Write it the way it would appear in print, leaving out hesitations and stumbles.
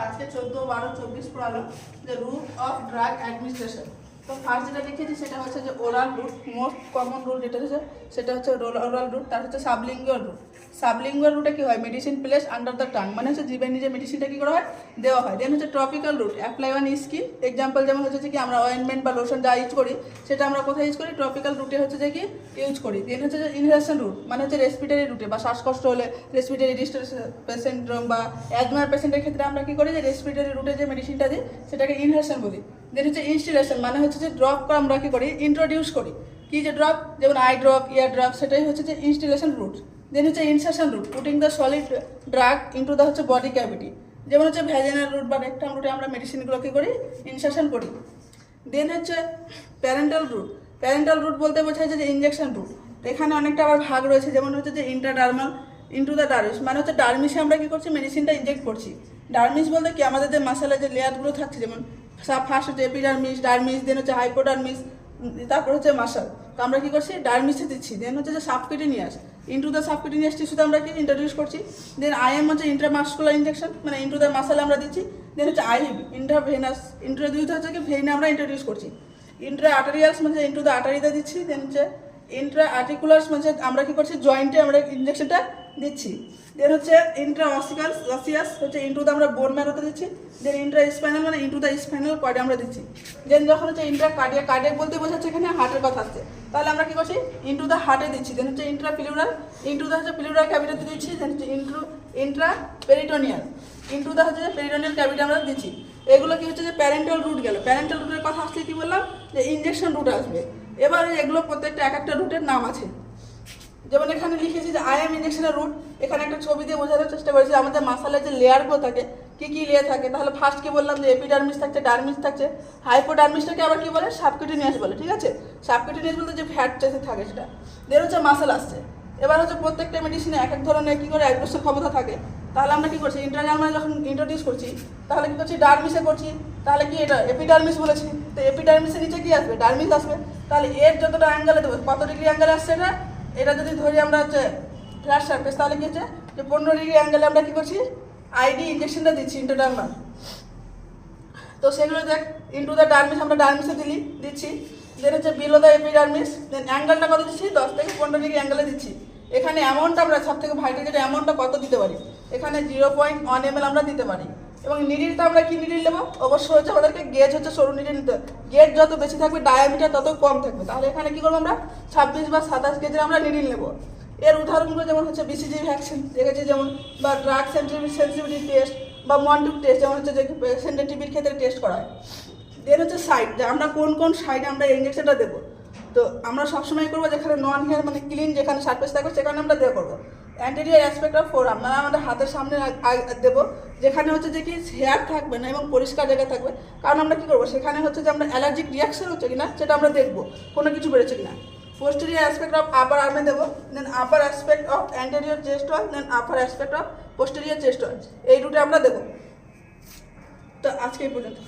আজকে 14, 12, 24 পড়ালো যে রুট অফ ড্রাগ অ্যাডমিনিস্ট্রেশন। তো ফার্স্ট যেটা লিখেছি সেটা হচ্ছে যে oral route, most common route যেটা হচ্ছে সেটা হচ্ছে ওরাল রুট। তার হচ্ছে সাবলিঙ্গুয়াল রুট। সাবলিঙ্গুয়াল রুটে কী হয়, medicine place under the tongue, মানে হচ্ছে জিভে নিজে মেডিসিনটা কী করা হয়, দেওয়া হয়। দেন হচ্ছে tropical route, apply on skin. Example যেমন হচ্ছে কি আমরা অয়েনমেন্ট বা লোশন যা ইউজ করি সেটা আমরা কোথায় ইউজ করি, ট্রপিক্যাল রুটে হচ্ছে যে কি ইউজ করি। দেন হচ্ছে যে ইনহেলেশন রুট, মানে হচ্ছে রেসপিরেটরি রুটে বা শ্বাসকষ্ট হলে রেসপিরেটরি ডিস্ট্রেস পেশেন্ট বা অ্যাজমার পেশেন্টের ক্ষেত্রে আমরা কী করি যে রেসপিরেটরি রুটে যে মেডিসিনটা দিই সেটাকে ইনহেলেশন বলি। দেন হচ্ছে ইনস্টিলেশন, মানে হচ্ছে যে ড্রপ আমরা কী করি, ইন্ট্রোডিউস করি। কি যে ড্রপ, যেমন আই ড্রপ, ইয়ার ড্রপ, সেটাই হচ্ছে যে ইনস্টিলেশন রুট। দেন হচ্ছে insertion route, putting the solid drug into the হচ্ছে বডি ক্যাভিটি। যেমন হচ্ছে ভ্যাজিনাল রুট বা রেকটাম রুটে আমরা মেডিসিনগুলো কী করি, ইনসারশন করি। দেন হচ্ছে প্যারেন্টাল রুট। প্যারেন্টাল রুট বলতে বোঝায় যে ইনজেকশন রুট। এখানে অনেকটা আবার ভাগ রয়েছে, যেমন হচ্ছে যে ইন্ট্রাডার্মাল ইনটু দ্য ডার্মিস, মানে হচ্ছে ডার্মিসে আমরা কী করছি, মেডিসিনটা ইনজেক্ট করছি। ডার্মিস বলতে কি আমাদের যে মাসালের যে লেয়ারগুলো থাকছে, যেমন ফার্স্ট হচ্ছে এপিডার্মিস, ডার্মিস, দেন হচ্ছে হাইপোডার্মিস, তারপর হচ্ছে মাসাল। তো আমরা কী করছি, ডার্মিসে দিচ্ছি। দেন হচ্ছে যে সাবকিউটেনিয়াস, ইনটু দ্য সাবকিউটেনিয়াস টিস্যুতে আমরা কি ইন্ট্রোডিউস করছি। দেন আইএম হচ্ছে ইন্ট্রামাস্কুলার ইনজেকশন, মানে ইনটু দ্য মাসালে আমরা দিচ্ছি। দেন হচ্ছে আইভ, ইন্ট্রাভেনাস, ইন্ট্রোডিউস হচ্ছে কি ভেইনে আমরা ইন্ট্রোডিউস করছি। ইন্ট্রা আর্টারিয়ালস মানে ইনটু দ্য আর্টারিতে দিচ্ছি। দেন হচ্ছে ইন্ট্রা আর্টিকুলার্স মানে আমরা কী করছি, জয়েন্টে আমরা ইনজেকশনটা দিচ্ছি। দেন হচ্ছে ইন্ট্রা অসিয়াস হচ্ছে ইনটু দ্য আমরা বোন ম্যারোতে দিচ্ছি। দেন ইন্ট্রা স্পাইনাল মানে ইনটু দ্য স্পাইনাল কর্ডে আমরা দিচ্ছি। দেন যখন হচ্ছে ইন্ট্রা কার্ডিয়াক বলতে বোঝাচ্ছে এখানে হার্টের কথা আসছে, তাহলে আমরা কী করছি, ইনটু দ্য হার্টে দিচ্ছি। দেন হচ্ছে ইন্ট্রা পিলিউরাল, ইনটু দ্য হচ্ছে পিলিউরাল ক্যাভিটিতে দিচ্ছি। দেন হচ্ছে ইন্ট্রা পেরিটোনিয়াল, ইনটু দ্য হচ্ছে পেরিটোনিয়াল ক্যাভিটি আমরা দিচ্ছি। এগুলো কি হচ্ছে যে প্যারেন্টাল রুট গেল। প্যারেন্টাল রুটের কথা আসলে কি বললাম, যে ইনজেকশন রুট আসবে। এবার এগুলো প্রত্যেকটা এক একটা রুটের নাম আছে। যেমন এখানে লিখেছি যে আইএম ইনজেকশনের রুট, এখানে একটা ছবি দিয়ে বোঝানোর চেষ্টা করেছি আমাদের মাসালের যে লেয়ারগুলো থাকে কী কী লেয়ার থাকে। তাহলে ফার্স্ট কি বললাম যে এপিডার্মিস থাকছে, ডার্মিস থাকছে, হাইপোডার্মিসটাকে আবার কি বলে, সাবকিউটেনিয়াস বলে। ঠিক আছে, সাবকিউটেনিয়াস বলতে যে ফ্যাট চেসে থাকে সেটা। দেন হচ্ছে মাসাল আসছে। এবার হচ্ছে প্রত্যেকটা মেডিসিনে এক এক ধরনের কী করে অ্যাডজস্টের ক্ষমতা থাকে। তাহলে আমরা কী করছি, ইন্টারনাল যখন ইন্ট্রোডিউস করছি তাহলে কী করছি, ডার্মিসে করছি। তাহলে কি এটা এপিডার্মিস বলেছি, তো এপিডার্মিসের নিচে কি আসবে, ডার্মিস আসবে। তাহলে এর যতটা অ্যাঙ্গেলে দেবো, কত ডিগ্রি অ্যাঙ্গেলে আসছে এটা যদি ধরি আমরা হচ্ছে ফ্ল্যাট সারফেস, তাহলে কি হচ্ছে যে 15 ডিগ্রি অ্যাঙ্গেলে আমরা কী করছি, আইডি ইনজেকশনটা দিচ্ছি ইন্টারনাল। তো সেগুলো দেখ, ইনটু দ্য ডার্মিস আমরা ডার্মিসে দিচ্ছি। দেন হচ্ছে বিলো দ্য এপিডার্মিস, দেন অ্যাঙ্গেলটা কত দিচ্ছি, 10 থেকে 15 ডিগ্রি অ্যাঙ্গেলে দিচ্ছি। এখানে অ্যামাউন্টটা আমরা সব থেকে ভাইটাল যেটা অ্যামাউন্টটা কত দিতে পারি, এখানে 0.1 ml আমরা দিতে পারি। এবং নিডিলটা আমরা কি নিডিল নেবো, অবশ্যই হচ্ছে আমাদেরকে গেজ হচ্ছে সরু নিডিল নিতে হবে। গেজ যত বেশি থাকবে ডায়ামিটার তত কম থাকবে। তাহলে এখানে কি করবো আমরা 26 বা 27 গেজের আমরা নিডিল নেবো। এর উদাহরণগুলো যেমন হচ্ছে বিসিজি ভ্যাকসিন দেখেছি, যেমন বা ড্রাগ সেন্সিটিভিটি টেস্ট বা মন্টুক টেস্ট, যেমন হচ্ছে যে পেশেন্টের টিবির ক্ষেত্রে টেস্ট করা হয়। দেন হচ্ছে সাইড, যে আমরা কোন কোন সাইডে আমরা ইনজেকশনটা দেবো। তো আমরা সবসময় করবো যেখানে নন হেয়ার মানে ক্লিন যেখানে সারফেস থাকবে সেখানে আমরা দেওয়া করবো। অ্যান্টেরিয়র অ্যাসপেক্ট অফ ফোরাম মানে আমাদের হাতের সামনে দেবো, যেখানে হচ্ছে যে কি হেয়ার থাকবে না এবং পরিষ্কার জায়গা থাকবে। কারণ আমরা কী করবো, সেখানে হচ্ছে যে আমরা অ্যালার্জিক রিয়াকশন হচ্ছে কিনা সেটা আমরা দেখবো, কোনো কিছু বেরোচ্ছে কিনা। পোস্টেরিয়র অ্যাসপেক্ট অফ আপার আর্মে দেবো, then upper aspect of anterior chest wall, then upper aspect of posterior chest wall, এই রুটে আমরা দেবো। তো আজকে এই পর্যন্ত।